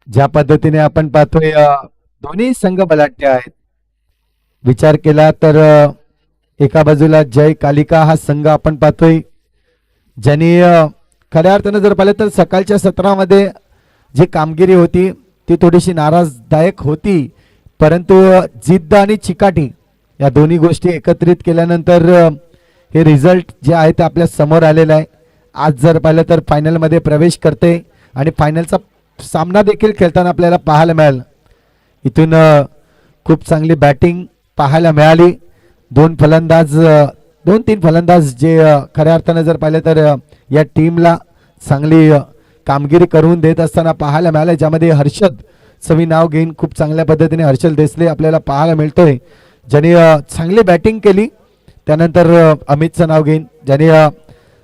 ज्या पद्धतीने आपण पाहतोय दोन्ही संघ बलाढ्य आहेत. विचार केला तर एका बाजूला जय कालिका हा संघ आपण पाहतोय ज्यांनी खऱ्या अर्थानं जर पाहिलं तर सकाळच्या सत्रामध्ये जी कामगिरी होती ती थोडीशी नाराजदायक होती, परंतु जिद्द आणि चिकाटी या दोन्ही गोष्टी एकत्रित केल्यानंतर हे रिझल्ट जे आहे ते आपल्या समोर आलेलं आहे. आज जर पाहिलं तर फायनलमध्ये प्रवेश करते आणि फायनलचा सामना देखील खेळताना आपल्याला पाहायला मिळालं. इथून खूप चांगली बॅटिंग पाहायला मिळाली. दोन तीन फलंदाज जे खऱ्या अर्थानं जर पाहिलं तर या टीमला चांगली कामगिरी करून देत असताना पाहायला मिळालं, ज्यामध्ये हर्षद सवी नाव घेऊन खूप चांगल्या पद्धतीने हर्षल देसले आपल्याला पाहायला मिळतोय, ज्याने चांगली बॅटिंग केली. त्यानंतर अमितचं नाव घेईन ज्याने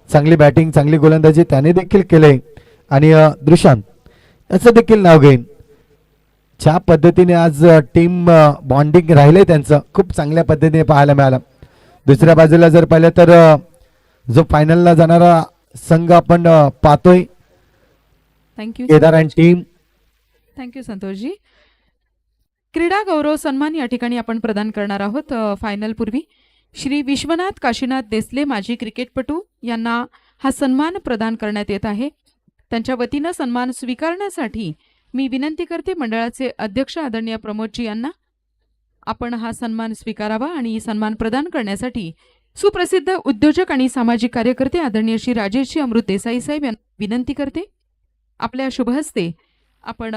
चांगली बॅटिंग चांगली गोलंदाजी त्याने देखील केले, आणि दृशांत याचं देखील नाव घेईन. ज्या पद्धतीने आज टीम बॉन्डिंग राहिले त्यांचं खूप चांगल्या पद्धतीने पाहायला मिळालं. दुसऱ्या बाजूला जर पाहिलं तर जो फायनलला जाणारा संघ आपण पाहतोय थँक्यू केदार आणि टीम. थँक्यू संतोषजी. क्रीडा गौरव सन्मान या ठिकाणी आपण प्रदान करणार आहोत. फायनल पूर्वी श्री विश्वनाथ काशीनाथ देसले माजी क्रिकेटपटू यांना हा सन्मान प्रदान करण्यात येत आहे. त्यांच्या वतीनं सन्मान स्वीकारण्यासाठी मी विनंती करते मंडळाचे अध्यक्ष आदरणीय प्रमोदजी यांना आपण हा सन्मान स्वीकारावा, आणि सन्मान प्रदान करण्यासाठी सुप्रसिद्ध उद्योजक आणि सामाजिक कार्यकर्ते आदरणीय श्री राजेशजी अमृत देसाई साहेब यांना विनंती करते. आपल्या शुभ हस्ते आपण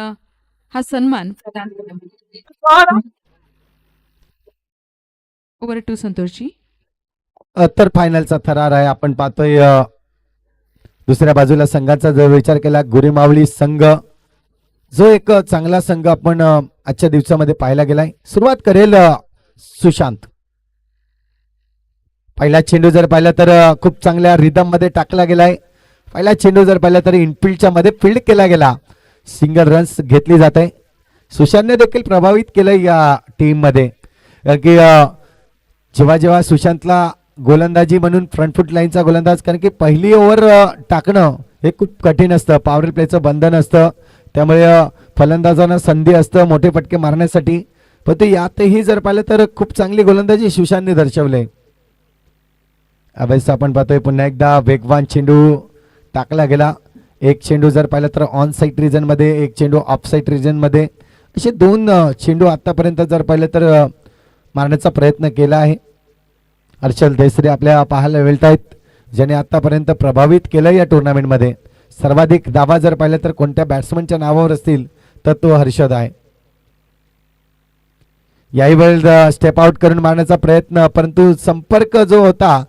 हा सन्मान प्रदान करू. Over to Santoshji. तर फायनलचा थरार आहे आपण पाहतोय. दुसऱ्या बाजूला संघाचा जर विचार केला गुरेमावळी संघ जो एक चांगला संघ आपण आजच्या दिवसामध्ये पाहायला गेलाय. सुरुवात करेल सुशांत. पहिला चेंडू जर पाहिला तर खूप चांगल्या रिदम मध्ये टाकला गेलाय. पहिला चेंडू जर पाहिला तर इनफिल्डच्या मध्ये फील्ड केला गेला, सिंगल रन्स घेतली जात आहे. सुशांतने देखील प्रभावित केलंय या टीम मध्ये, की जेव्हा जेव्हा सुशांतला गोलंदाजी म्हणून फ्रंट फुट लाईनचा गोलंदाज, कारण की पहिली ओव्हर टाकणं हे खूप कठीण असतं, पॉवर प्लेचं बंधन असतं, त्यामुळे फलंदाजांना संधी असतं मोठे फटके मारण्यासाठी. पण ते यातही जर पाहिलं तर खूप चांगली गोलंदाजी सुशांतने दर्शवले. अभ्यास आपण पाहतोय पुन्हा एकदा वेगवान चेंडू टाकला गेला. एक चेंडू जर पाहिलं तर ऑन साईड रिजन मध्ये, एक चेंडू ऑफ साईड रिजन मध्ये, असे दोन चेंडू आतापर्यंत जर पाहिलं तर मारण्याचा प्रयत्न केला आहे. हर्षल देसरे आपल्या पाहायला मिळत आहेत, ज्याने आतापर्यंत प्रभावित केलं या टुर्नामेंटमध्ये. सर्वाधिक धावा जर पाहिलं तर कोणत्या बॅट्समनच्या नावावर असतील तर तो हर्षद आहे. याही वेळेस स्टेप आउट करून मारण्याचा प्रयत्न, परंतु संपर्क जो होता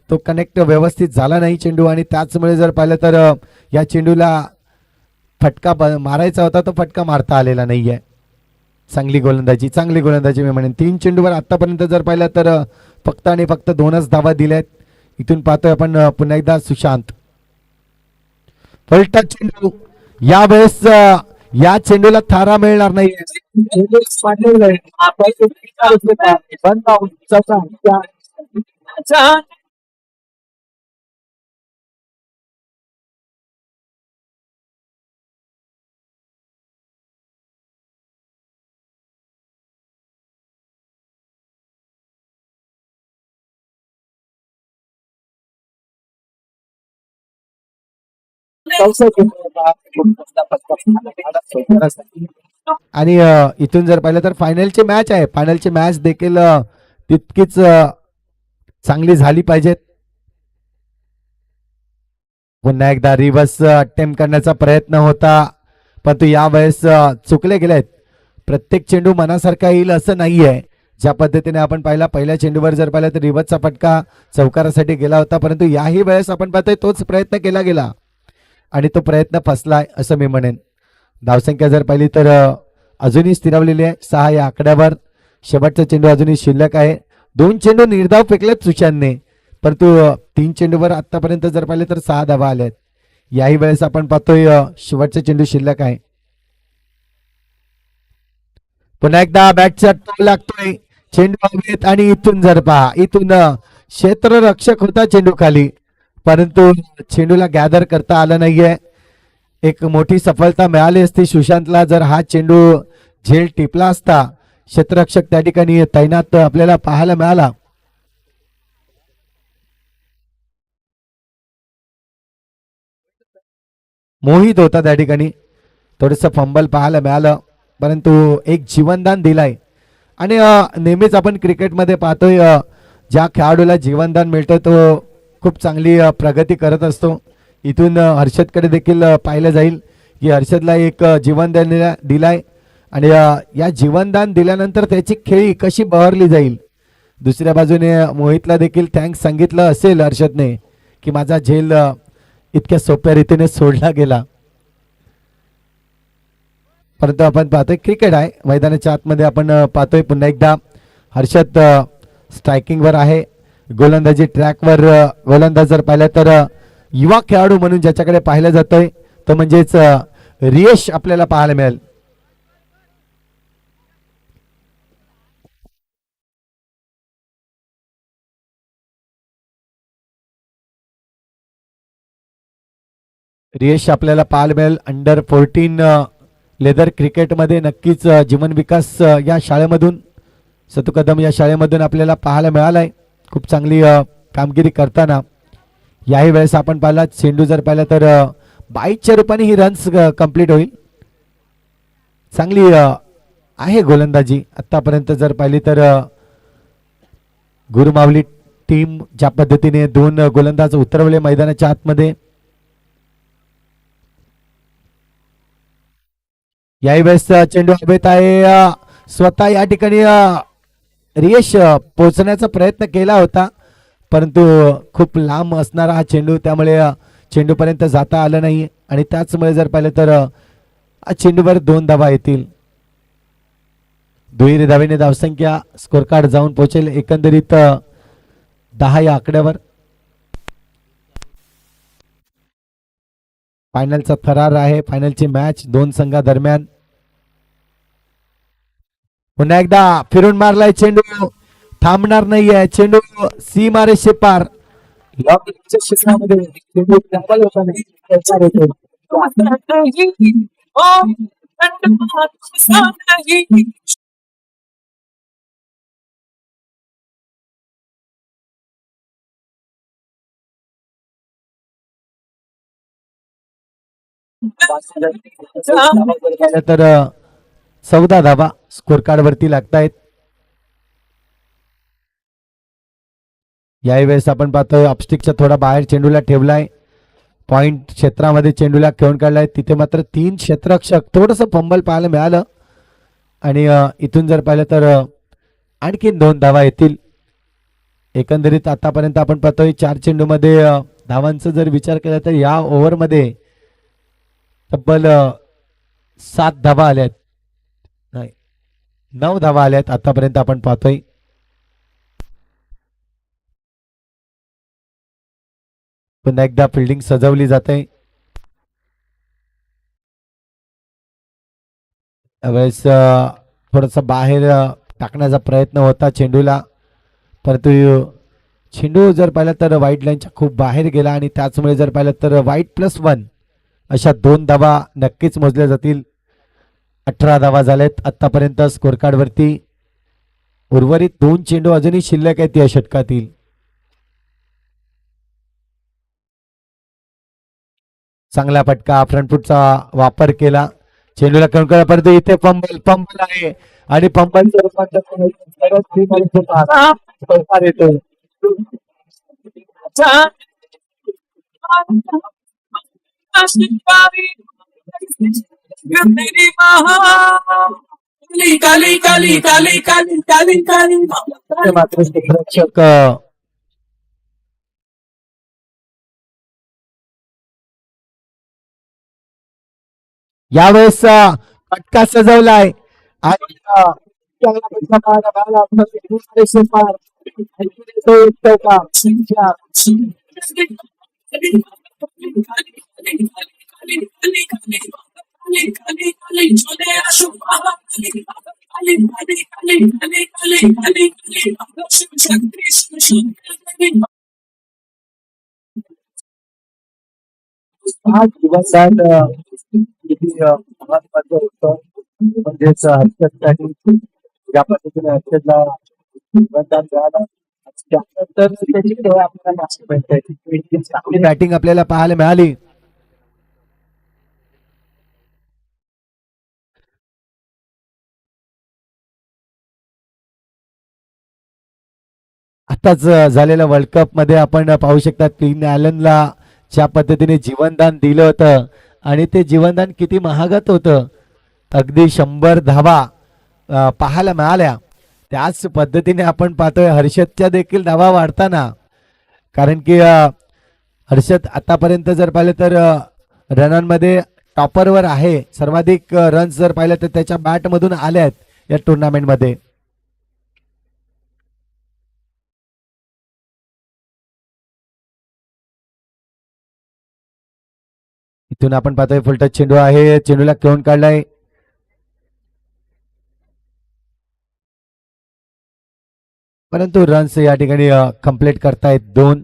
तो कनेक्ट व्यवस्थित झाला नाही चेंडू, आणि त्याचमुळे जर पाहिलं तर या चेंडूला फटका मारायचा होता तो फटका मारता आलेला नाहीये. चांगली गोलंदाजी मी म्हणेन. 3 चेंडूवर आतापर्यंत जर पाहिलं तर फक्त आणि फक्त 2च धावा दिल्यात. इथून पाहतोय आपण पुन्हा एकदा सुशांत. पलटा चेंडू, यावेळेस या चेंडूला थारा मिळणार नाही. आणि इथून जर पाहिलं तर फायनलची मॅच आहे. फायनलची मॅच देखील तितकीच चांगली झाली पाहिजेत. पुन्हा एकदा रिव्हर्स अटेम्प्ट करण्याचा प्रयत्न होता, परंतु यावेळेस चुकले गेलेत. प्रत्येक चेंडू मनासारखा येईल असं नाहीये. ज्या पद्धतीने आपण पाहिला पहिल्या चेंडूवर जर पाहिलं तर रिव्हर्सचा फटका चौकारासाठी गेला होता, परंतु याही वेळेस आपण पाहतोय तोच प्रयत्न केला गेला आणि तो प्रयत्न फसलाय असं मी म्हणेन. धावसंख्या जर पाहिली तर अजूनही स्थिरावलेली आहे 6 या आकड्यावर. शेवटचा चेंडू अजूनही शिल्लक आहे. 2 चेंडू निर्धाव फेकलेत सुशांतने, परंतु 3 चेंडूवर आतापर्यंत जर पाहिले तर 6 धावा आल्यात. याही वेळेस आपण पाहतोय शेवटचा चेंडू शिल्लक आहे. पुन्हा एकदा बॅटचा टोल लागतोय, चेंडू हवेत, आणि इथून जर पहा इथून क्षेत्ररक्षक होता चेंडू खाली, परंतु चेंडूला गॅदर करता आलं नाहीये. एक मोठी सफलता मिळाली असती सुशांतला जर हा चेंडू झेल टिपला असता. क्षेत्ररक्षक त्या ठिकाणी तैनात आपल्याला पाहायला मिळाला. मोहित होता त्या ठिकाणी. थोडंसं फंबल पाहायला मिळालं परंतु एक जीवनदान दिलाय. आणि नेहमीच आपण क्रिकेटमध्ये पाहतोय ज्या खेळाडूला जीवनदान मिळतं तो खूप चांगली प्रगती करत असतो. इथून हर्षदकडे देखील पाहिलं जाईल की हर्षदला एक जीवनदान दिलाय आणि या जीवनदान दिल्यानंतर त्याची खेळी कशी बहरली जाईल. दुसऱ्या बाजूने मोहितला देखील थँक्स सांगितलं असेल हर्षदने की माझा झेल इतक्या सोप्या रीतीने सोडला गेला. परंतु आपण पाहतोय क्रिकेट आहे मैदानाच्या आतमध्ये आपण पाहतोय पुन्हा एकदा हर्षद स्ट्रायकिंगवर आहे. गोलंदाजी ट्रॅकवर गोलंदाज जर पाहिलं तर युवा खेळाडू म्हणून ज्याच्याकडे पाहिलं जातंय तो म्हणजेच रियश आपल्याला पाहायला मिळेल. रियश आपल्याला पाहायला मिळेल. अंडर 14 लेदर क्रिकेटमध्ये नक्कीच जीवन विकास या शाळेमधून सतू कदम या शाळेमधून आपल्याला पाहायला मिळालाय. खूप चांगली कामगिरी करताना. याही वेळेस आपण पाहिला चेंडू जर पाहिला तर 22च्या रूपाने ही रन्स कंप्लीट होईल. चांगली आहे गोलंदाजी आतापर्यंत जर पाहिली तर गुरुमावली टीम ज्या पद्धतीने 2 गोलंदाज उतरवले मैदानाच्या आतमध्ये. याही वेळेस चेंडू हवेत आहे. स्वतः या ठिकाणी रियश पोहोचण्याचा प्रयत्न केला होता परंतु खूप लांब असणारा हा चेंडू त्यामुळे चेंडूपर्यंत जाता आलं नाही आणि त्याचमुळे जर पाहिलं तर चेंडूवर 2 धावा येतील. दुहेरी धावेने धावसंख्या स्कोर कार्ड जाऊन पोहोचेल एकंदरीत 10 या आकड्यावर. फायनलचा थरार आहे. फायनलची मॅच 2 संघादरम्यान. पुन्हा एकदा फिरून मारलाय चेंडू. थांबणार नाहीये चेंडू सीमारेषे पार. तर 14 धावा स्कोर कार्ड वरती लागतायत. याही वेळेस आपण पाहतोय ऑपस्टिकच्या थोडा बाहेर चेंडूला ठेवलाय. पॉइंट क्षेत्रामध्ये चेंडूला खेळून काढलाय. तिथे मात्र 3 क्षेत्ररक्षक थोडंसं फंबल पाहायला मिळालं आणि इथून जर पाहिलं तर आणखीन 2 धावा येतील. एकंदरीत आतापर्यंत आपण पाहतोय 4 चेंडूमध्ये धावांचा जर विचार केला तर या ओव्हरमध्ये तब्बल 7 धावा आल्यात. नाही 9 धावा आल्यात आतापर्यंत आपण पाहतोय. पुन्हा एकदा फिल्डिंग सजवली जाते. त्यावेळेस थोडंसं बाहेर टाकण्याचा प्रयत्न होता चेंडूला परंतु चेंडू जर पाहिलं तर व्हाईट लाईनच्या खूप बाहेर गेला आणि त्याचमुळे जर पाहिलं तर white+1 अशा 2 धावा नक्कीच मोजल्या जातील. 18 धावा झाल्यात आतापर्यंत स्कोर कार्ड वरती. उर्वरित 2 चेंडू अजूनही शिल्लक आहेत या षटकातील. चांगला फटका फ्रंटफुटचा वापर केला. चेंडूला कणकळ परंतु इथे पंबल आहे आणि पंबलच्या रूपात येतो. मात्र क्षेत्ररक्षक यावेळेस फटका सजवलाय आणि हा जीवनदान किती महत्वाचं होतं. म्हणजेच हर्षदसाठी ज्या पद्धतीने हर्षदला जीवनदान मिळालं त्यानंतर त्याची केवळ आपल्याला माहिती मिळते. चांगली बॅटिंग आपल्याला पाहायला मिळाली. आताच झालेल्या वर्ल्ड कप मध्ये आपण पाहू शकता क्वीन ॲलनला ज्या पद्धतीने जीवनदान दिलं होतं आणि ते जीवनदान किती महागात होतं. अगदी 100 धावा पाहायला मिळाल्या. त्याच पद्धतीने आपण पाहतोय हर्षदच्या देखील धावा वाढताना. कारण की हर्षद आतापर्यंत जर पाहिलं तर रनांमध्ये टॉपरवर आहे. सर्वाधिक रन्स जर पाहिलं तर त्याच्या बॅटमधून आल्या आहेत या टुर्नामेंटमध्ये. इथून आपण पाहतोय फुलटच चेंडू आहे. चेंडूला खेळून काढलाय. परंतु रन्स या ठिकाणी कंप्लीट करतायत 2.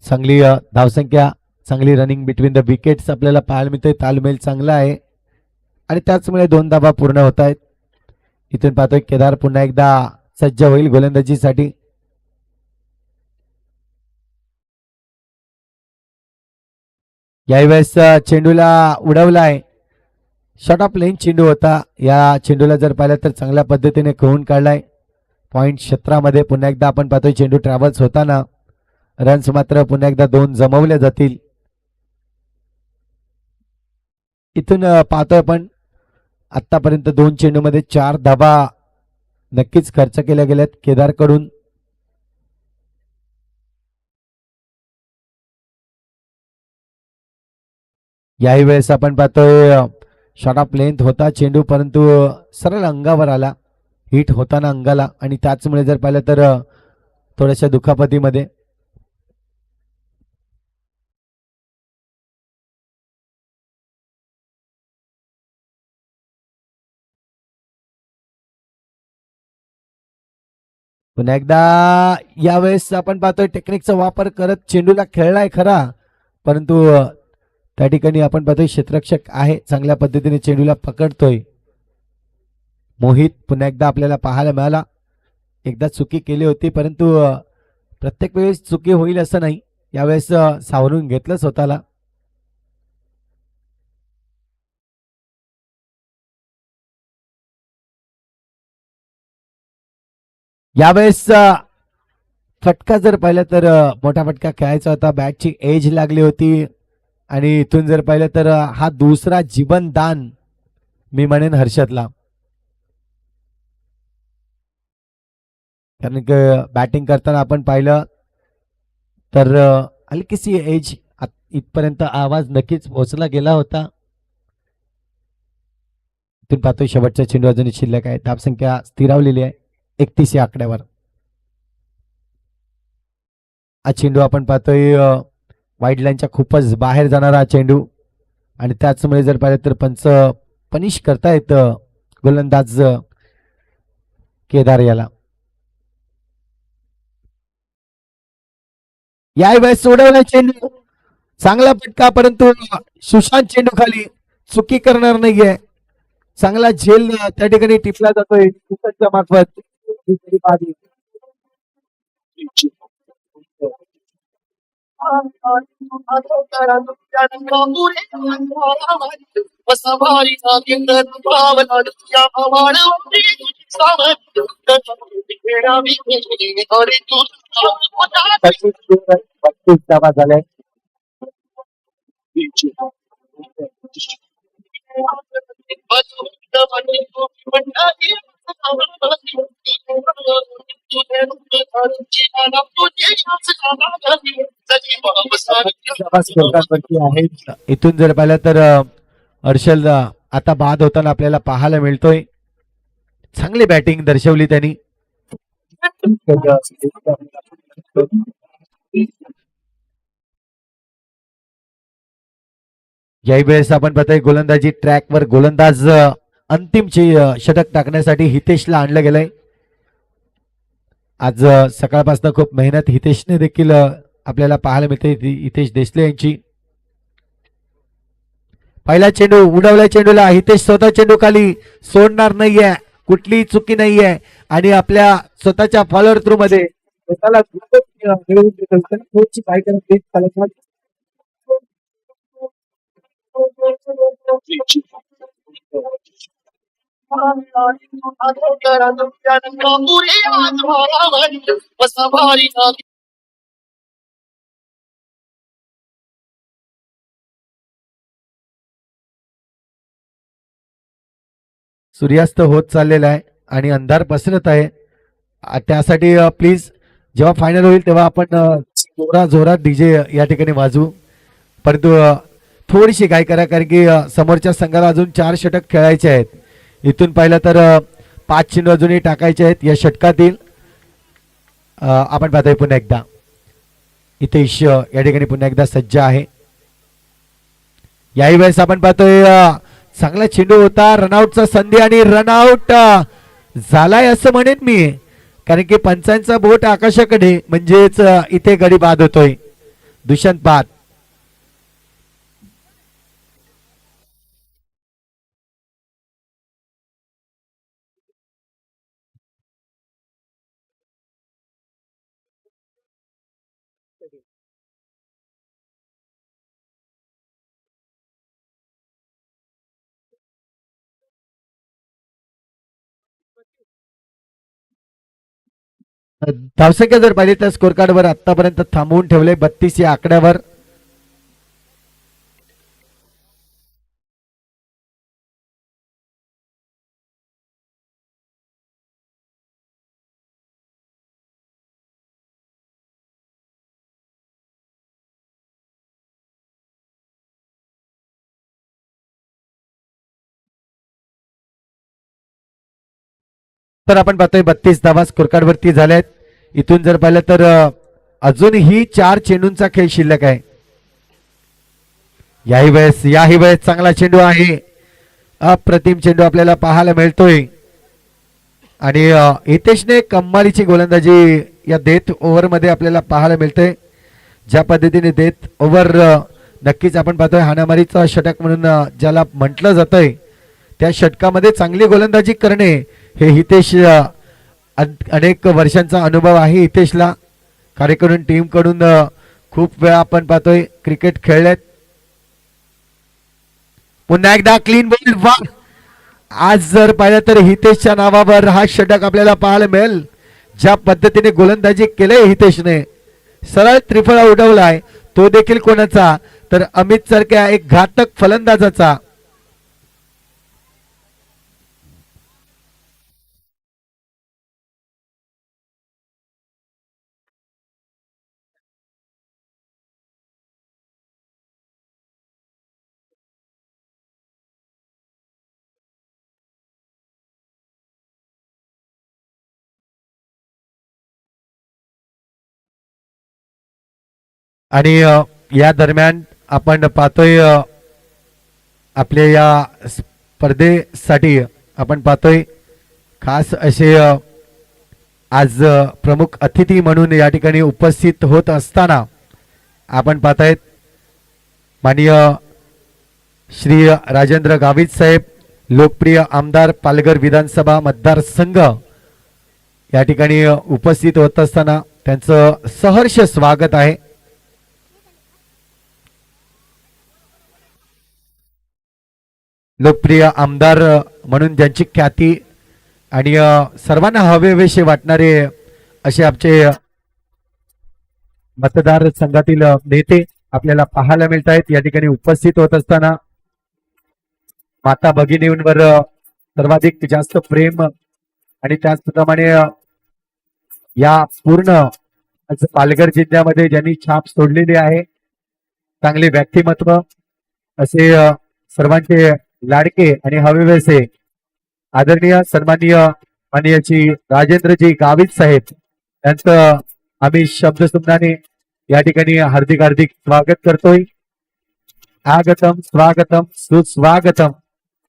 चांगली धावसंख्या, चांगली रनिंग बिटवीन द विकेट्स आपल्याला पाहायला मिळते. तालमेल चांगला आहे आणि त्याचमुळे 2 धावा पूर्ण होत आहेत. इथून पाहतोय केदार पुन्हा एकदा सज्ज होईल गोलंदाजीसाठी. यावेळेस चेंडूला उडवलाय. शॉर्ट ऑफ लेन चेंडू होता. या चेंडूला जर पाहिलं तर चांगल्या पद्धतीने खेळून काढलाय. पॉइंट क्षेत्रामध्ये पुन्हा एकदा आपण पाहतोय चेंडू ट्रॅव्हल्स होताना. रन्स मात्र पुन्हा एकदा 2 जमवले जातील. इथून पाहतोय आपण आतापर्यंत 2 चेंडूमध्ये 4 धाबा नक्कीच खर्च केल्या गेल्यात केदारकडून. याही वेळेस आपण पाहतोय शॉर्ट ऑफ लेंथ होता चेंडू परंतु सरळ अंगावर आला. हिट होताना अंगाला आणि त्याचमुळे जर पाहिलं तर थोड्याशा दुखापतीमध्ये. पुन्हा एकदा यावेळेस आपण पाहतोय टेक्निकचा वापर करत चेंडूला खेळलाय खरा परंतु त्या ठिकाणी आपण पाहतोय क्षेत्ररक्षक आहे. चांगल्या पद्धतीने चेंडूला पकडतोय. मोहित पुन्हा एकदा आपल्याला पाहायला मिळाला. एकदा चुकी केली होती परंतु प्रत्येक वेळेस चुकी होईल असं नाही. यावेळेस सावरून घेतलं स्वतःला. यावेळेस फटका जर पाहिलं तर मोठा फटका खेळायचा होता. बॅटची एज लागली होती आणि इथून जर पाहिलं तर हा दुसरा जीवनदान मी म्हणेन हर्षदला. कारण की बॅटिंग करताना आपण पाहिलं तर हलकीशी एज इथपर्यंत आवाज नक्कीच पोहोचला गेला होता. इथून पाहतोय शेवटचा चेंडू अजून शिल्लक आहे. धावसंख्या स्थिरावलेली आहे 31 या आकड्यावर. हा चेंडू आपण पाहतोय वाईड लाईनच्या खूपच बाहेर जाणारा चेंडू आणि त्याचमुळे जर पाहिलं तर पंच पनिश करतायत गोलंदाज केदार याला. यावेळेस सोडवला चेंडू चांगला फटका परंतु सुशांत चेंडू खाली चुकी करणार नाहीये. चांगला झेल त्या ठिकाणी टिपला जातोय सुशांतच्या मार्फत. झालाय. इथून जर पाहिलं तर हर्षल आता बाद होताना आपल्याला पाहायला मिळतोय. चांगली बॅटिंग दर्शवली त्यांनी. याही वेळेस आपण पाहतोय गोलंदाजी ट्रॅकवर गोलंदाज अंतिम षटक टाकण्यासाठी हितेशला आणलं गेलंय. आज सकाळपासून खूप मेहनत हितेशने देखील आपल्याला पाहायला मिळते हितेश देसले यांची. पहिला चेंडू उडवल्या चेंडूला हितेश स्वतः चेंडू खाली सोडणार नाहीये, कुठलीही चुकी नाहीये आणि आपल्या स्वतःच्या फॉलोअर थ्रू मध्ये स्वतःला मिळवून देत असताना कोचची काय करत ते त्याला सूर्यास्त होत चाललेला आहे आणि अंधार पसरत आहे. त्यासाठी प्लीज जेव्हा फायनल होईल तेव्हा आपण जोरात डीजे या ठिकाणी वाजवू. परंतु थोडीशी काय करा, कारण की समोरच्या संघाला अजून 4 षटक खेळायचे आहेत. इथून पाहिलं तर 5 चेंडू अजूनही टाकायचे आहेत या षटकातील. आपण पाहतोय पुन्हा एकदा हितेश या ठिकाणी पुन्हा एकदा सज्ज आहे. याही वेळेस आपण पाहतोय चांगला चेंडू होता, रनआउटचा संधी आणि रनआउट झालाय असं म्हणेन मी, कारण की पंचांचा बोट आकाशाकडे म्हणजेच इथे गडी बाद होतोय. दुष्यंत बाद. धावसंख्या जर पाहिली तर स्कोर कार्डवर आतापर्यंत थांबवून ठेवले 32 या आकड्यावर. तर आपण पाहतोय 32 धावा स्कोर कार्ड वरती झाल्यात. इथून जर पाहिलं तर अजूनही 4 चेंडूंचा खेळ शिल्लक आहे. याही वेळेस चांगला चेंडू आहे, अप्रतिम चेंडू आपल्याला पाहायला मिळतोय आणि हितेशने कमालीची गोलंदाजी या डेथ ओव्हर मध्ये आपल्याला पाहायला मिळते. ज्या पद्धतीने डेथ ओव्हर नक्कीच आपण पाहतोय हाणामारीचा षटक म्हणून ज्याला म्हटलं जातंय, त्या षटकामध्ये चांगली गोलंदाजी करणे हे हितेश अनेक वर्षांचा अनुभव आहे हितेशला. कार्यकरून टीम कडून खूप वेळा आपण पाहतोय क्रिकेट खेळलेत. पुन्हा एकदा क्लीन बॉल. वा, आज जर पाहिलं तर हितेशच्या नावावर हा षटक आपल्याला पाहायला मिळेल. ज्या पद्धतीने गोलंदाजी केले हितेशने, सरळ त्रिफळा उडवलाय, तो देखील कोणाचा तर अमित सारख्या एक घातक फलंदाजाचा. आणि या दरम्यान आपण पाहतोय आपल्या या स्पर्धेसाठी आपण पाहतोय खास असे आज प्रमुख अतिथी म्हणून या ठिकाणी उपस्थित होत असताना आपण पाहतायत माननीय श्री राजेंद्र गावित साहेब, लोकप्रिय आमदार पालघर विधानसभा मतदारसंघ या ठिकाणी उपस्थित होत असताना त्यांचं सहर्ष स्वागत आहे. लोकप्रिय आमदार म्हणून ज्यांची ख्याती आणि सर्वांना हवेवेसे वाटणारे असे आमचे मतदार संघातील नेते आपल्याला पाहायला मिळत आहेत. या ठिकाणी उपस्थित होत असताना माता भगिनींवर सर्वाधिक जास्त प्रेम आणि त्याचप्रमाणे या पूर्ण पालघर जिल्ह्यामध्ये ज्यांनी छाप सोडलेली आहे, चांगले व्यक्तिमत्व असे सर्वांचे लाडके आणि हवेवेसे आदरणीय सन्माननीय माननीय श्री राजेंद्रजी गावित साहेब यांचं आम्ही शब्दसुमनाने या ठिकाणी हार्दिक हार्दिक स्वागत करतोय. आगतम स्वागतम सुस्वागतम.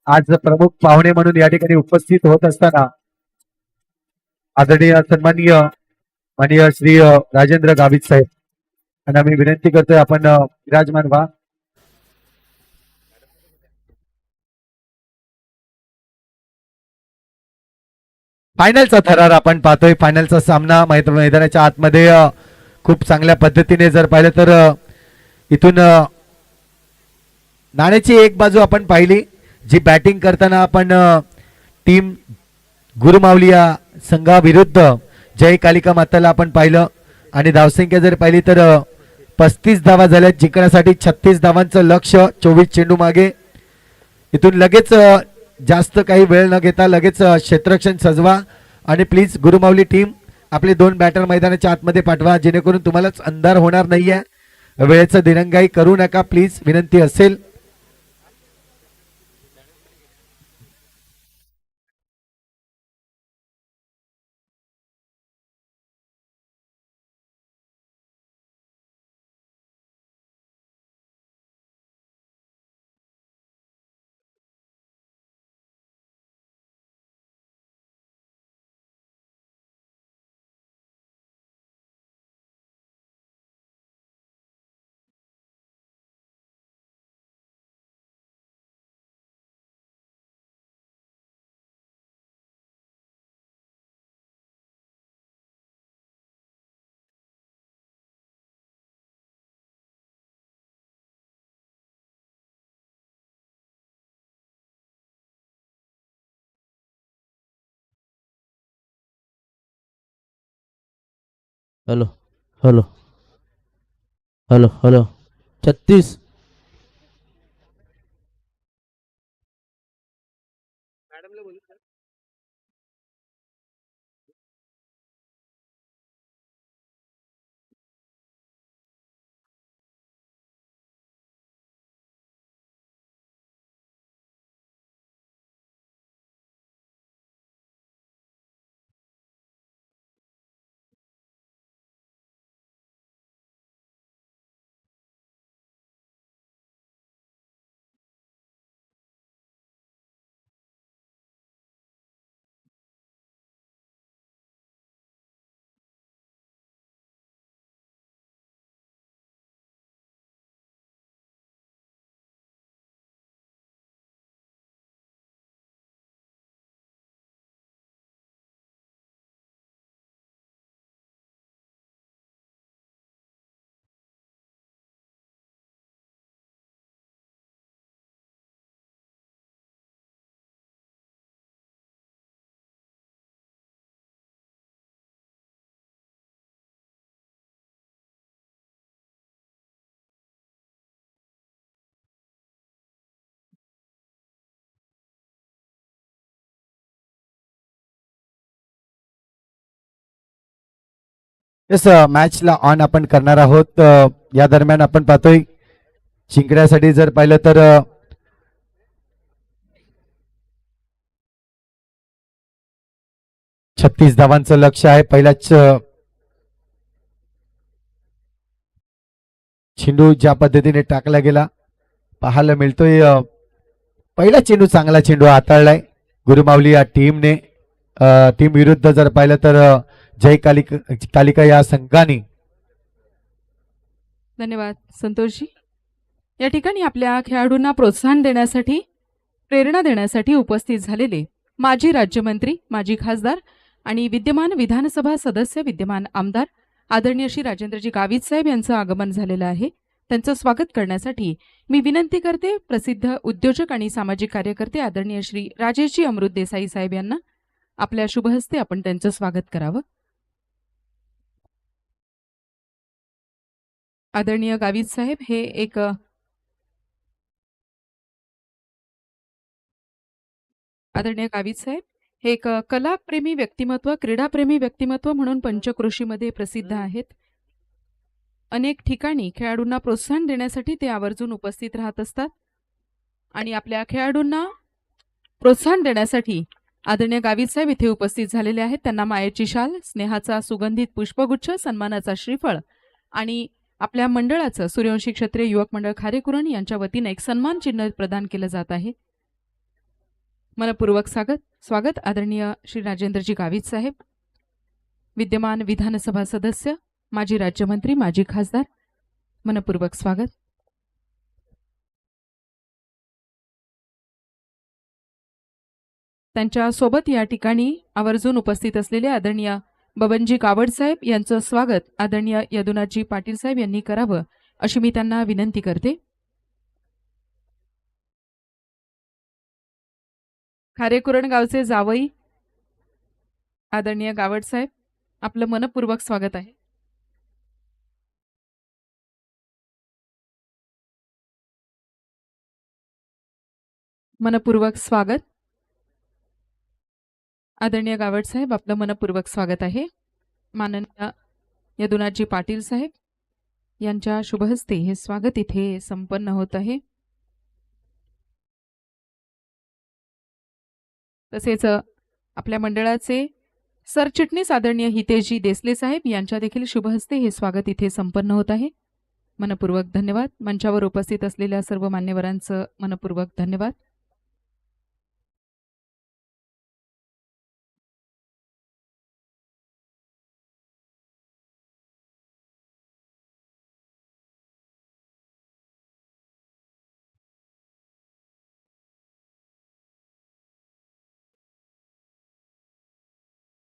आज प्रमुख पाहुणे म्हणून या ठिकाणी उपस्थित होत असताना आदरणीय सन्माननीय माननीय श्री राजेंद्र गावित साहेब आणि आम्ही विनंती करतोय आपण विराजमान व्हा. फायनलचा थरार आपण पाहतोय. फायनलचा सामना मैदानाच्या आतमध्ये खूप चांगल्या पद्धतीने जर पाहिलं तर इथून नाण्याची एक बाजू आपण पाहिली, जी बॅटिंग करताना आपण टीम गुरुमावली या संघाविरुद्ध जय कालिका माताला आपण पाहिलं आणि धावसंख्या जर पाहिली तर 35 धावा झाल्या. जिंकण्यासाठी 36 धावांचं लक्ष्य, 24 चेंडू मागे. इथून लगेच जास्त काही वेळ न घेता लगेच क्षेत्ररक्षण सजवा आणि प्लीज गुरुमावली टीम आपले 2 बॅटर मैदानाच्या आतमध्ये पाठवा, जेणेकरून तुम्हालाच अंधार होणार नाहीये. वेळेचं दिरंगाई करू नका प्लीज, विनंती असेल. Hello hello hello hello 36. Yes, मॅचला ऑन आपण करणार आहोत. या दरम्यान आपण पाहतोय जिंकण्यासाठी जर पाहिलं तर 36 धावांचं लक्ष आहे. पहिलाच चेंडू ज्या पद्धतीने टाकला गेला पाहायला मिळतोय. पहिला चेंडू चांगला चेंडू हाताळलाय गुरुमावली या टीमने. टीम विरुद्ध जर पाहिलं तर जय कालिका या संघाने. धन्यवाद संतोषजी. या ठिकाणी आपल्या खेळाडूंना प्रोत्साहन देण्यासाठी, प्रेरणा देण्यासाठी उपस्थित झालेले माजी राज्यमंत्री, माजी खासदार आणि विद्यमान विधानसभा सदस्य, विद्यमान आमदार आदरणीय श्री राजेंद्रजी गावित साहेब यांचं आगमन झालेलं आहे. त्यांचं स्वागत करण्यासाठी मी विनंती करते प्रसिद्ध उद्योजक आणि सामाजिक कार्यकर्ते आदरणीय श्री राजेशजी अमृत देसाई साहेब यांना. आपल्या शुभ हस्ते आपण त्यांचं स्वागत करावं. आदरणीय गावित साहेब हे एक कलाप्रेमी व्यक्तिमत्व, क्रीडाप्रेमी व्यक्तिमत्व म्हणून पंचक्रोशीमध्ये प्रसिद्ध आहेत. अनेक ठिकाणी खेळाडूंना प्रोत्साहन देण्यासाठी ते आवर्जून उपस्थित राहत असतात आणि आपल्या खेळाडूंना प्रोत्साहन देण्यासाठी आदरणीय गावित साहेब इथे उपस्थित झालेले आहेत. त्यांना मायेची शाल, स्नेहाचा सुगंधित पुष्पगुच्छ, सन्मानाचा श्रीफळ आणि आपल्या मंडळाचं सूर्यवंशी क्षत्रिय युवक मंडळ खारेकुरण यांच्या वतीने एक सन्मान चिन्ह प्रदान केलं जात आहे. मनपूर्वक स्वागत आदरणीय श्री राजेंद्रजी गावित साहेब, विद्यमान विधानसभा सदस्य, माजी राज्यमंत्री, माजी खासदार मनपूर्वक स्वागत. त्यांच्या सोबत या ठिकाणी आवर्जून उपस्थित असलेले आदरणीय बबनजी कावड साहेब यांचं स्वागत आदरणीय यदुनाथजी पाटील साहेब यांनी करावं अशी मी त्यांना विनंती करते. खारेकुरण गावचे जावई आदरणीय गावड साहेब, आपलं मनपूर्वक स्वागत आहे. मनपूर्वक स्वागत. आदरणीय गावड साहेब, आपलं मनपूर्वक स्वागत आहे. माननीय यदुनाथजी पाटील साहेब यांच्या शुभहस्ते हे स्वागत इथे संपन्न होत आहे. तसेच आपल्या मंडळाचे सरचिटणीस आदरणीय हितेशजी देसले साहेब यांच्या देखील शुभहस्ते हे स्वागत इथे संपन्न होत आहे. मनपूर्वक धन्यवाद. मंचावर उपस्थित असलेल्या सर्व मान्यवरांचं मनपूर्वक धन्यवाद.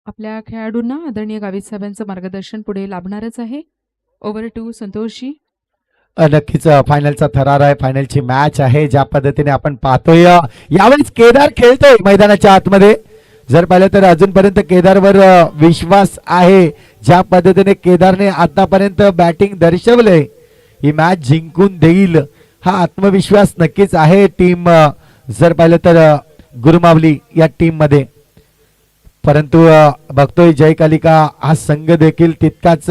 आपल्या खेळाडूंना आदरणीय गावित साहेबांचं मार्गदर्शन पुढे लाभणारच आहे. Over to Santoshji. नक्कीच फायनलचा थरार आहे, फायनलची मॅच आहे. ज्या पद्धतीने आपण पाहतोय यावेळेस केदार खेळतोय मैदानाच्या आतमध्ये. जर पाहिलं तर अजूनपर्यंत केदारवर विश्वास आहे. ज्या पद्धतीने केदारने आतापर्यंत बॅटिंग दर्शवलंय, ही मॅच जिंकून देईल हा आत्मविश्वास नक्कीच आहे टीम जर पाहिलं तर गुरुमावली या टीम मध्ये. परंतु बघतोय जय कालिका हा संघ देखील तितकाच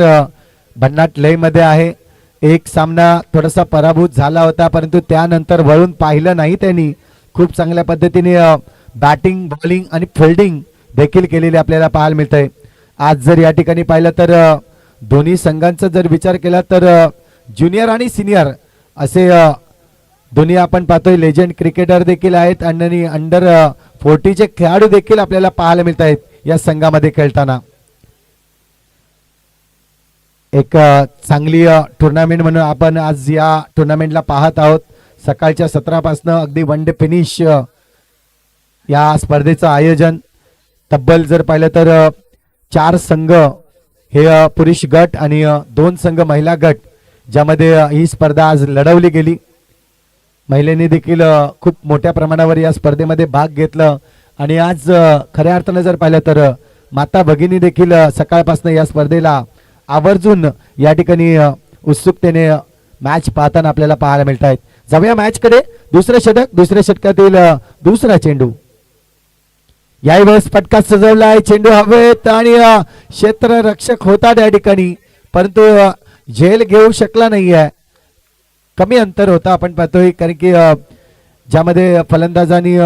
भन्नाट लय मध्ये आहे. एक सामना थोडासा पराभूत झाला होता, परंतु त्यानंतर वळून पाहिलं नाही त्यांनी. खूप चांगल्या पद्धतीने बॅटिंग, बॉलिंग आणि फिल्डिंग देखील केलेली आपल्याला पाहायला मिळतंय. आज जर या ठिकाणी पाहिलं तर दोन्ही संघांचा जर विचार केला तर ज्युनियर आणि सिनियर असे दोन्ही आपण पाहतोय लेजंड क्रिकेटर देखील आहेत आणि अंडर 40चे खेळाडू देखील आपल्याला पाहायला मिळत आहेत या संघामध्ये खेळताना. एक चांगली टुर्नामेंट म्हणून आपण आज या टुर्नामेंटला पाहत आहोत. सकाळच्या 17 पासून अगदी वन डे फिनिश या स्पर्धेचं आयोजन. तब्बल जर पाहिलं तर 4 संघ हे पुरुष गट आणि 2 संघ महिला गट ज्यामध्ये ही स्पर्धा आज लढवली गेली. महिलांनी देखील खूप मोठ्या प्रमाणावर या स्पर्धेमध्ये भाग घेतला आणि आज खऱ्या अर्थानं जर पाहिलं तर माता भगिनी देखील सकाळपासून या स्पर्धेला आवर्जून या ठिकाणी उत्सुकतेने मॅच पाहताना आपल्याला पाहायला मिळत आहेत. जाऊया मॅच कडे. दुसरं षटक, दुसऱ्या षटकातील दुसरा चेंडू. यावेळेस फटका सजवला आहे, चेंडू हवेत आणि क्षेत्ररक्षक होता त्या ठिकाणी, परंतु झेल घेऊ शकला नाहीये. कमी अंतर होता आपण पाहतोय, कारण की ज्यामध्ये फलंदाजांनी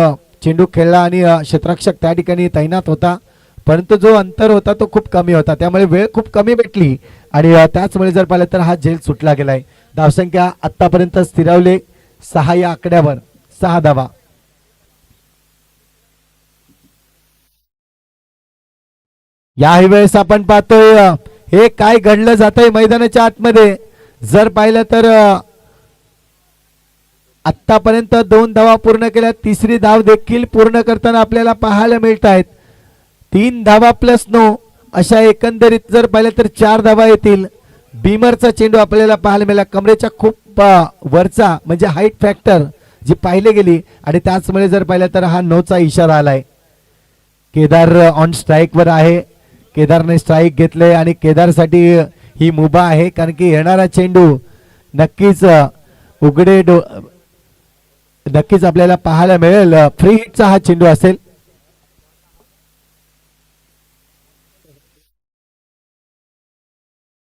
चेंडू खेळला आणि क्षेत्ररक्षक त्या ठिकाणी तैनात होता, परंतु जो अंतर होता तो खूप कमी होता, त्यामुळे वेळ खूप कमी भेटली आणि त्याचमुळे जर पाहिलं तर हा झेल सुटला गेलाय. धावसंख्या आतापर्यंत स्थिरावले 6 या आकड्यावर, 6 धावा. याही वेळेस आपण पाहतोय हे काय घडलं जातंय मैदानाच्या आतमध्ये. जर पाहिलं तर आतापर्यंत 2 धावा पूर्ण केल्या, तिसरी धाव देखील पूर्ण करताना आपल्याला पाहायला मिळत आहेत. 3 धावा प्लस 9 अशा एकंदरीत जर पाहिलं तर 4 धावा येतील. बीमरचा चेंडू आपल्याला पाहायला मिळाला, कमरेच्या खूप वरचा म्हणजे हाईट फॅक्टर जी पाहिली गेली आणि त्याचमुळे जर पाहिलं तर हा 9चा इशारा आलाय. केदार ऑन स्ट्राईक वर आहे. केदारने स्ट्राईक घेतले आणि केदारसाठी ही मुभा आहे, कारण की येणारा चेंडू नक्कीच नक्कीच आपल्याला पाहायला मिळेल. फ्री हिटचा हा चेंडू असेल.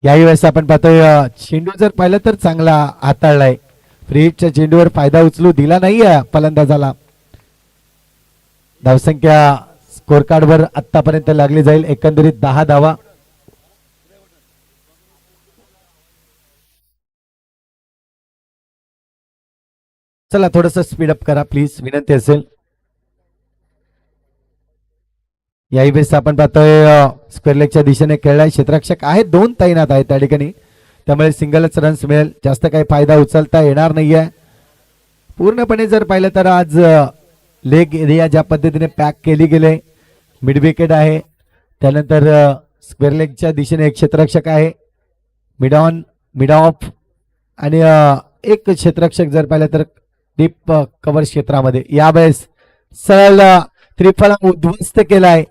याही वेळेस आपण पाहतोय चेंडू जर पाहिलं तर चांगला हाताळलाय. फ्री हिटच्या चेंडूवर फायदा उचलू दिला नाहीये फलंदाजाला. धावसंख्या स्कोर कार्ड वर आतापर्यंत लागली जाईल एकंदरीत 10 धावा. चला थोडस स्पीडअप करा प्लीज, विनंती असेल. याही वेळेस आपण पाहतोय स्क्वेअर लेगच्या दिशेने खेळलाय. क्षेत्ररक्षक आहेत, 2 तैनात आहेत त्या ठिकाणी. त्यामुळे सिंगलच रन्स मिळेल, जास्त काही फायदा उचलता येणार नाहीये. पूर्णपणे जर पाहिलं तर आज लेग एरिया ज्या पद्धतीने पॅक केली गेले, मिड विकेट आहे, त्यानंतर स्क्वेअर लेगच्या दिशेने एक क्षेत्ररक्षक आहे, मिड ऑन मिड ऑफ आणि एक क्षेत्ररक्षक जर पाहिलं तर डीप कव्हर क्षेत्रामध्ये. यावेळेस सरळ त्रिफला उद्ध्वस्त केलाय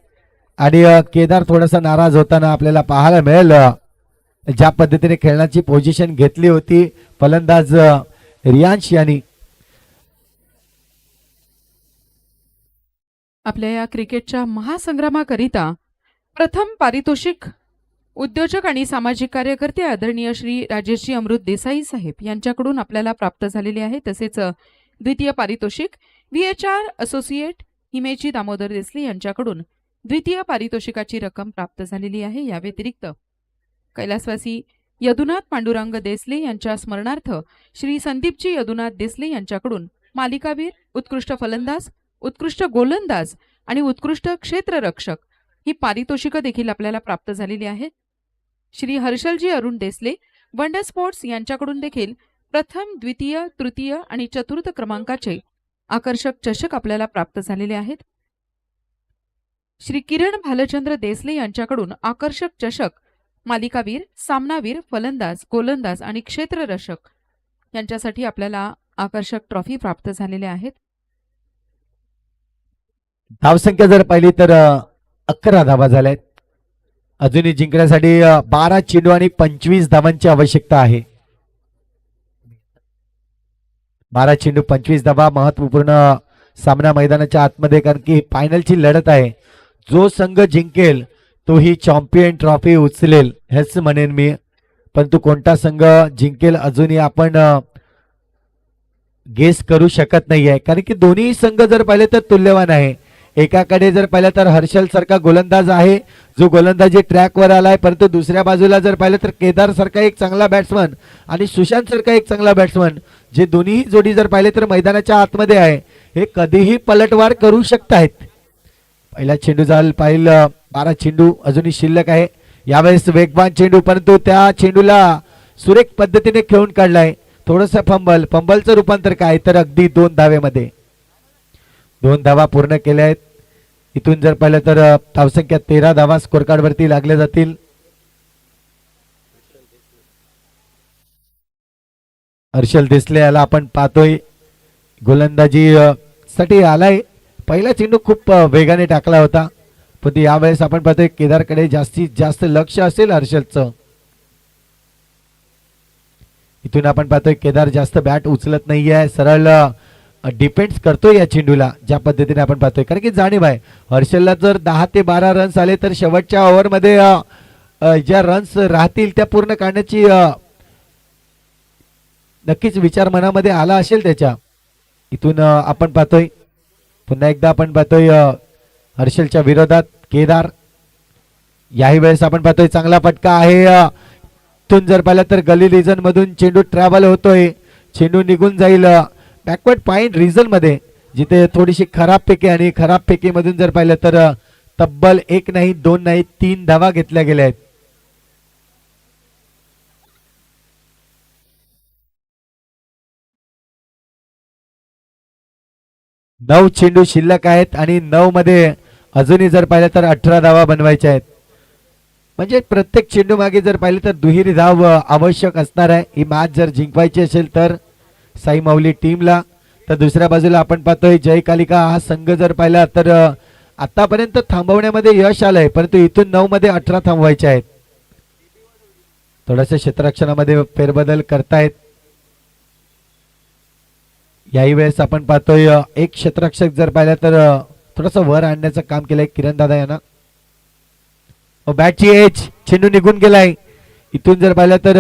आणि केदार थोडासा नाराज होताना आपल्याला पाहायला मिळेल. ज्या पद्धतीने खेळण्याची पोझिशन घेतली होती फलंदाज रियांश यांनी. आपल्या या क्रिकेटच्या महासंग्रामाकरिता प्रथम पारितोषिक उद्योजक आणि सामाजिक कार्यकर्ते आदरणीय श्री राजेशजी अमृत देसाई साहेब यांच्याकडून आपल्याला प्राप्त झालेले आहे. तसेच द्वितीय पारितोषिक VHR असोसिएट हिमेजी दामोदर देसले यांच्याकडून द्वितीय पारितोषिकाची रक्कम प्राप्त झालेली आहे. या व्यतिरिक्त कैलासवासी यदुनाथ पांडुरंग देसले यांच्या स्मरणार्थ श्री संदीपजी यदुनाथ देसले यांच्याकडून मालिकावीर, उत्कृष्ट फलंदाज, उत्कृष्ट गोलंदाज आणि उत्कृष्ट क्षेत्ररक्षक ही पारितोषिकं देखील आपल्याला प्राप्त झालेली आहेत. श्री हर्षलजी अरुण देसले वंडर स्पोर्ट्स यांच्याकडून देखील प्रथम, द्वितीय, तृतीय आणि चतुर्थ क्रमांकाचे आकर्षक चषक आपल्याला प्राप्त झालेले आहेत. श्री किरण भालचंद्र देसले यांच्याकडून आकर्षक चषक, मालिकावीर, सामनावीर, फलंदाज, गोलंदाज आणि क्षेत्ररक्षक यांच्यासाठी आपल्याला आकर्षक ट्रॉफी प्राप्त झालेल्या आहेत. धावसंख्या जर पाहिली तर 11 धावा झाल्यात. अजूनही जिंकण्यासाठी 12 चेंडू आणि 25 धावांची आवश्यकता आहे. 12 चेंडू 25 धावा, महत्वपूर्ण सामना मैदानाच्या आतमध्ये, कारण की फायनलची लढत आहे. जो संघ जिंकेल तो ही चॅम्पियन ट्रॉफी उचलेल हेच म्हणेन मी. परंतु कोणता संघ जिंकेल अजूनही आपण गेस करू शकत नाहीये, कारण की दोन्ही संघ जर पाहिले तर तुल्यवान आहे. एकाकडे जर पाहिलं तर हर्षल सारखा गोलंदाज आहे जो गोलंदाजी ट्रॅकवर आलाय, परंतु दुसऱ्या बाजूला जर पाहिलं तर केदार सारखा एक चांगला बॅट्समन आणि सुशांत सारखा एक चांगला बॅट्समन, जे दोन्ही जोडी जर पाहिले तर मैदानाच्या आतमध्ये आहे, हे कधीही पलटवार करू शकतायत. पहिला चेंडू जाल पाहिलं, 12 चेंडू अजूनही शिल्लक आहे. यावेळेस वेगवान चेंडू, परंतु त्या चेंडूला सुरेख पद्धतीने खेळून काढलाय. थोडंसं फंबलचं रूपांतर काय तर अगदी 2 धावेमध्ये 2 धावा पूर्ण केल्या आहेत. इथून जर पाहिलं तर धावसंख्या 13 धावा स्कोर कार्ड वरती लागल्या जातील. हर्षल देसले याला आपण पाहतोय गोलंदाजी साठी आलाय. पहिला चेंडू खूप वेगाने टाकला होता, पण यावेळेस आपण पाहतोय केदारकडे जास्तीत जास्त लक्ष असेल हर्षलचं. इथून आपण पाहतोय केदार जास्त बॅट उचलत नाहीये, सरळ डिपेंड्स करतोय या चेंडूला, ज्या पद्धतीने आपण पाहतोय. कारण की जाणीव आहे हर्षलला जर 10 ते 12 रन्स आले तर शेवटच्या ओव्हरमध्ये ज्या रन्स राहतील त्या पूर्ण काढण्याची नक्कीच विचार मनामध्ये आला असेल त्याच्या. इथून आपण पाहतोय पुन्हा एकदा आपण पाहतोय हर्षलच्या विरोधात केदार. याही वेळेस आपण पाहतोय चांगला फटका आहे. इथून जर पाहिलं तर गली रिजन मधून चेंडू ट्रॅव्हल होतोय, चेंडू निघून जाईल बॅकवर्ड पॉइंट रिजन मध्ये, जिथे थोडीशी खराब फेकी, आणि खराब फेकी मधून जर पाहिलं तर तब्बल 1 नाही 2 नाही 3 धावा घेतल्या गेल्या आहेत. नऊ चेंडू शिल्लक आहेत आणि 9 मध्ये अजूनही जर पाहिलं तर 18 धावा बनवायच्या आहेत. म्हणजे प्रत्येक चेंडू मागे जर पाहिलं तर दुहेरी धाव आवश्यक असणार आहे ही मॅच जर जिंकवायची असेल तर साई माऊली टीमला. तर दुसऱ्या बाजूला आपण पाहतोय जय कालिका हा संघ जर पाहिला तर आतापर्यंत थांबवण्यामध्ये यश आलंय, परंतु इथून 9 मध्ये 18 थांबवायचे आहेत. थोडंसं क्षेत्ररक्षणामध्ये फेरबदल करतायत. याही वेळेस आपण पाहतोय एक क्षेत्ररक्षक जर पाहिलं तर थोडस वर आणण्याचं काम केलंय किरण दादा यांना. बॅटची एज, चेंडू निघून गेलाय. इथून जर पाहिलं तर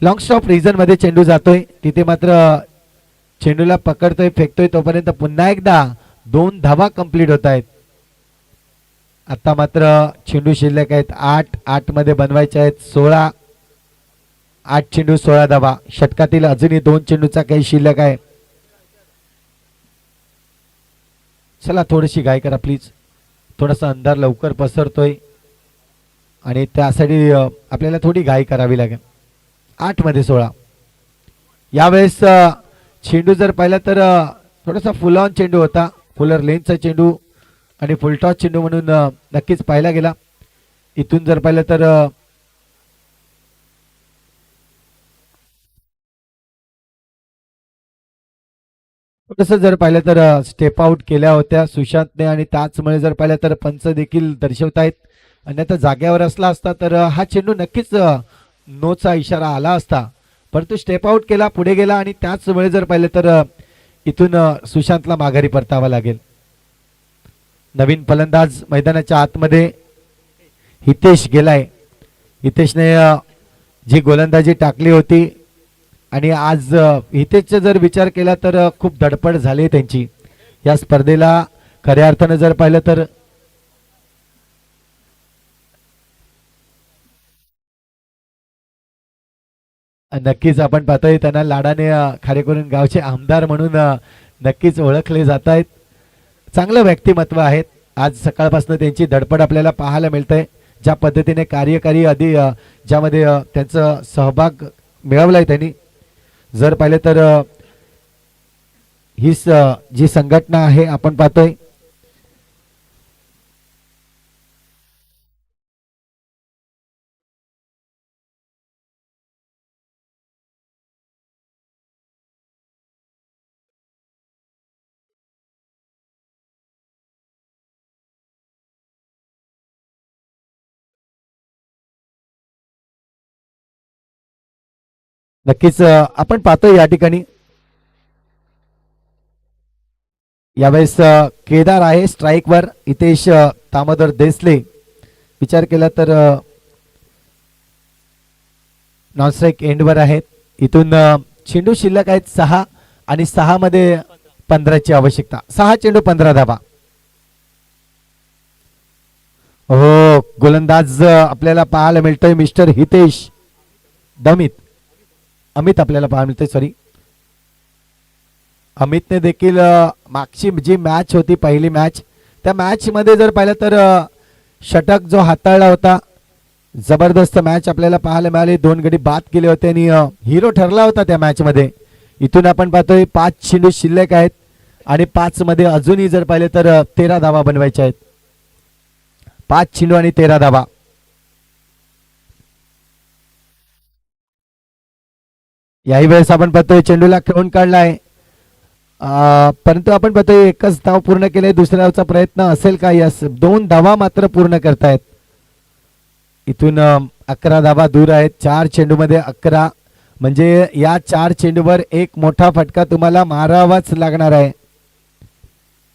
लॉंग स्टॉप रिजन मध्ये चेंडू जातोय, तिथे मात्र चेंडूला पकडतोय फेकतोय तोपर्यंत पुन्हा एकदा 2 धावा कंप्लीट होत आहेत. आता मात्र चेंडू शिल्लक आहेत 8 मध्ये बनवायचे आहेत 16. 8 चेंडू 16 धावा. षटकातील अजूनही 2 चेंडूचा काही शिल्लक आहे. चला थोडीशी घाई करा प्लीज, थोडासा अंधार लवकर पसरतोय आणि त्यासाठी आपल्याला थोडी घाई करावी लागेल. 8 मध्ये 16. यावेळेस चेंडू जर पाहिला तर थोडासा फुल ऑन चेंडू होता, फुलर लेनचा चेंडू आणि फुलटॉस चेंडू म्हणून नक्कीच पाहिला गेला. इथून जर पाहिलं तर थोडंसं जर पाहिलं तर स्टेप आउट केल्या होत्या सुशांतने आणि त्याचमुळे जर पाहिलं तर पंच देखील दर्शवतायत. अन्यथा जाग्यावर असला असता तर हा चेंडू नक्कीच नोचा इशारा आला असता, परंतु स्टेप आउट केला, पुढे गेला आणि त्याचमुळे जर पाहिलं तर इथून सुशांतला माघारी परतावा लागेल. नवीन फलंदाज मैदानाच्या आतमध्ये हितेश गेलाय. हितेशने जी गोलंदाजी टाकली होती आणि आज हितेशचा जर विचार केला तर खूप धडपड झाली त्यांची या स्पर्धेला. खऱ्या अर्थानं जर पाहिलं तर नक्कीच आपण पाहतोय त्यांना लाडाने खारेकरून गावचे आमदार म्हणून नक्कीच ओळखले जात आहेत. चांगलं व्यक्तिमत्व आहेत. आज सकाळपासून त्यांची धडपड आपल्याला पाहायला मिळतंय. ज्या पद्धतीने कार्यकारी आधी ज्यामध्ये त्यांचा सहभाग मिळवलाय त्यांनी. जर पाहिलं तर ही जी संघटना आहे आपण पाहतोय नक्कीच आपण पाहतोय या ठिकाणी यावेळेस केदार आहे स्ट्राईकवर. हितेश दामोदर देसले विचार केला तर नॉन स्ट्राईक एंडवर आहेत. इथून चेंडू शिल्लक आहेत 6 आणि 6 मध्ये 15ची आवश्यकता. 6 चेंडू 15 धावा. हो, गोलंदाज आपल्याला पाहायला मिळतोय मिस्टर हितेश अमित आपल्याला पाहायला मिळतोय. सॉरी, अमितने देखील मागची जी मॅच होती पहिली मॅच, त्या मॅच मध्ये जर पाहिलं तर षटक जो हाताळला होता, जबरदस्त मॅच आपल्याला पाहायला मिळाली. 2 गडी बाद केले होते आणि हिरो ठरला होता त्या मॅच मध्ये. इथून आपण पाहतोय 5 चेंडू शिल्लक आहेत आणि 5 मध्ये अजूनही जर पाहिले तर 13 धावा बनवायच्या आहेत. 5 चेंडू आणि 13 धावा. याही वेळेस आपण पाहतोय चेंडूला खेळून काढलाय, परंतु आपण पाहतोय एकच धाव पूर्ण केले. दुसऱ्या धावचा प्रयत्न असेल का? यस, 2 धावा मात्र पूर्ण करतायत. इथून 11 धावा दूर आहेत. 4 चेंडू मध्ये 11 म्हणजे या 4 चेंडूवर एक मोठा फटका तुम्हाला मारावाच लागणार आहे.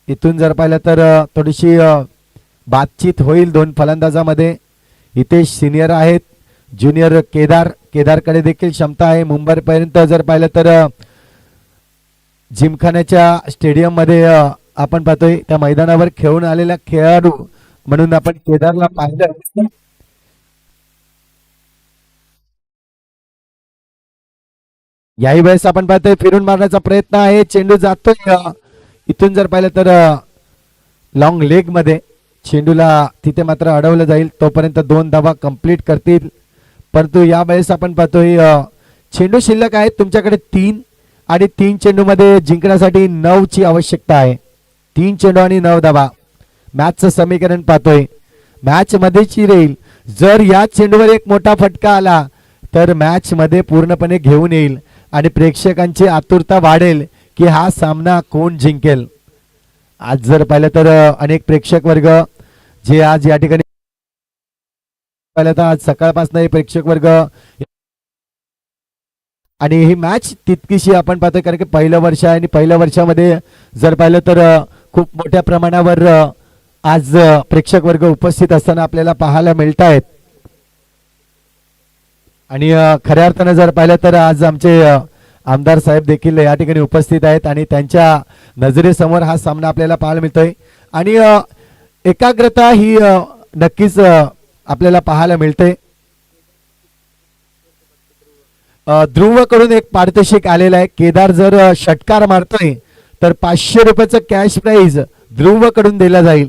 इथून जर पाहिलं तर थोडीशी बातचीत होईल 2 फलंदाजामध्ये. हितेश सिनियर आहेत, ज्युनियर केदारकडे देखील क्षमता आहे. मुंबईपर्यंत जर पाहिलं तर जिमखान्याच्या स्टेडियम मध्ये आपण पाहतोय त्या मैदानावर खेळून आलेला खेळाडू म्हणून आपण केदारला पाहिलं. याही वेळेस आपण पाहतोय फिरून मारण्याचा प्रयत्न आहे. चेंडू जातोय इथून जर पाहिलं तर लॉंग लेग मध्ये. चेंडूला तिथे मात्र अडवलं जाईल. तोपर्यंत 2 धावा कंप्लीट करतील. परंतु या वेळेस आपण पाहतोय चेंडू शिल्लक आहेत तुमच्याकडे 3 आणि 3 चेंडू मध्ये जिंकण्यासाठी 9 ची आवश्यकता आहे. 3 चेंडू आणि 9 धावा. मॅचचं समीकरण पाहतोय मॅच मध्येच राहील. जर या चेंडूवर एक मोठा फटका आला तर मॅच मध्ये पूर्णपणे घेऊन येईल आणि प्रेक्षकांची आतुरता वाढेल की हा सामना कोण जिंकेल. आज जर पाहिलं तर अनेक प्रेक्षक वर्ग जे आज या ठिकाणी पाहिलं तर आज सकाळपासून प्रेक्षक वर्ग आणि ही मॅच तितकीशी आपण पाहतोय कारण की पहिलं वर्ष आहे आणि पहिल्या वर्षामध्ये जर पाहिलं तर खूप मोठ्या प्रमाणावर आज प्रेक्षक वर्ग उपस्थित असताना आपल्याला पाहायला मिळत आहेत. आणि खऱ्या अर्थानं जर पाहिलं तर आज आमचे आमदार साहेब देखील या ठिकाणी उपस्थित आहेत आणि त्यांच्या नजरेसमोर हा सामना आपल्याला पाहायला मिळतोय आणि एकाग्रता ही नक्कीच आपल्याला पाहायला मिळते. ध्रुवकडून एक पारितोषिक आलेलं आहे. केदार जर षटकार मारतोय तर 500 रुपयाचं कॅश प्राइज ध्रुवकडून दिला जाईल.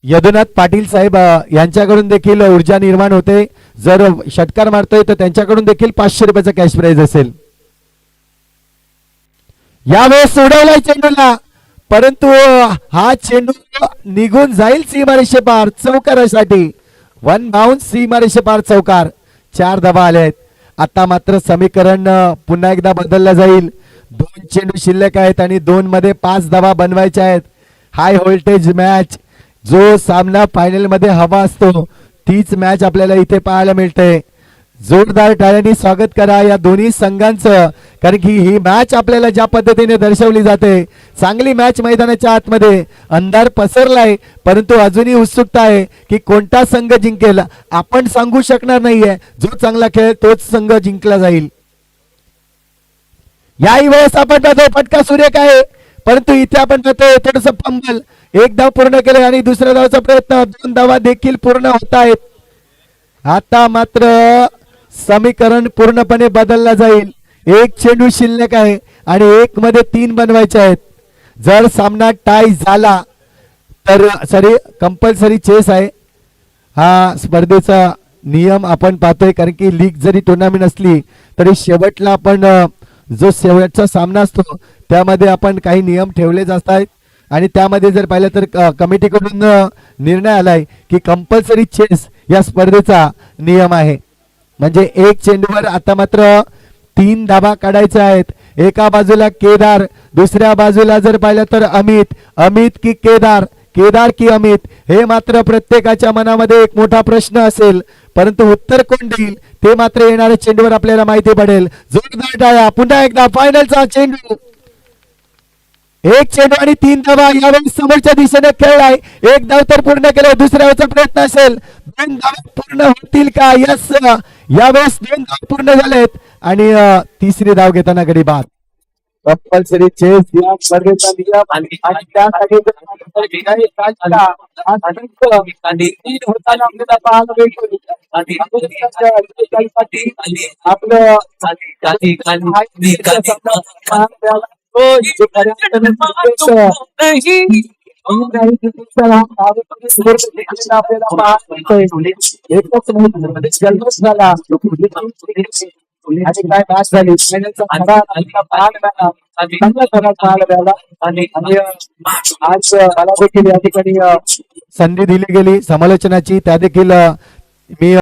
यदुनाथ पाटील साहेब यांच्याकडून देखील ऊर्जा निर्माण होते. जर षटकार मारतोय तर त्यांच्याकडून देखील 500 रुपयाचा कॅश प्राइज असेल. यावेळेस सोडवलाय चेंडूला, परंतु हा चेंडू निघून जाईल सीमारेषे पार चौकारासाठी. वन बाउंस सीमारेषे पार चौकार. 4 धावा आल्या आहेत. आता मात्र समीकरण पुन्हा एकदा बदललं जाईल. 2 चेंडू शिल्लक आहेत आणि 2 मध्ये 5 धावा बनवायच्या आहेत. हाय व्होल्टेज मॅच, जो सामना फायनल मध्ये हवा असतो तीच मॅच आपल्याला इथे पाहायला मिळते. जोरदार टाळ्यांनी स्वागत करा या दोन्ही संघांचं, कारण की ही मॅच आपल्याला ज्या पद्धतीने दर्शवली जाते. चांगली मॅच मैदानाच्या आतमध्ये. अंधार पसरलाय, परंतु अजूनही उत्सुकता आहे की कोणता संघ जिंकेल. आपण सांगू शकणार नाहीये. जो चांगला खेळ तोच संघ जिंकला जाईल. याही वेळेस आपण पाहतोय फटका सुरेख आहे, परंतु इथे आपण पाहतोय थोडस फंबल. 1 धाव पूर्ण केले आणि दुसऱ्या धावाचा प्रयत्न. 2 धावा देखील पूर्ण होत आहेत. आता मात्र समीकरण पूर्णपणे बदलला जाईल. 1 चेंडू शिल्लक आहे आणि 1 मध्ये 3 बनवायचे आहेत. जर सामना टाय झाला तर कंपल्सरी चेस आहे हा स्पर्धेचा नियम आपण पाहतोय. कारण की लीग जरी टुर्नामेंट असली तरी शेवटला आपण जो शेवटचा सामना असतो त्यामध्ये आपण काही नियम ठेवलेच असतात. आणि त्यामध्ये जर पाहिलं तर कमिटीकडून निर्णय आलाय की कंपल्सरी चेस या स्पर्धेचा नियम आहे. म्हणजे 1 चेंडूवर आता मात्र 3 धावा काढायच्या आहेत. एका बाजूला केदार, दुसऱ्या बाजूला जर पाहिलं तर अमित. अमित की केदार, केदार की अमित, हे मात्र प्रत्येकाच्या मनामध्ये एक मोठा प्रश्न असेल. परंतु उत्तर कोण देईल ते मात्र येणाऱ्या चेंडूवर आपल्याला माहिती पडेल. जोरदार टाळ्या. पुन्हा एकदा फायनलचा चेंडू. 1 चेंडू आणि 3 धावा यावेळेस समोरच्या दिशेने खेळलाय. 1 धाव तर पूर्ण केलं. दुसऱ्या धावाचा प्रयत्न असेल. 2 धावा पूर्ण होतील का? यस, यावेळेस 2 धाव पूर्ण झालेत आणि तिसरी धाव घेताना गडी बाद. कंपल्सरी चेस या स्पर्धेचा नियम आणि त्यासाठी आणि काय मॅच झाली. आज मला देखील या ठिकाणी संधी दिली गेली समालोचनाची, त्या देखील मी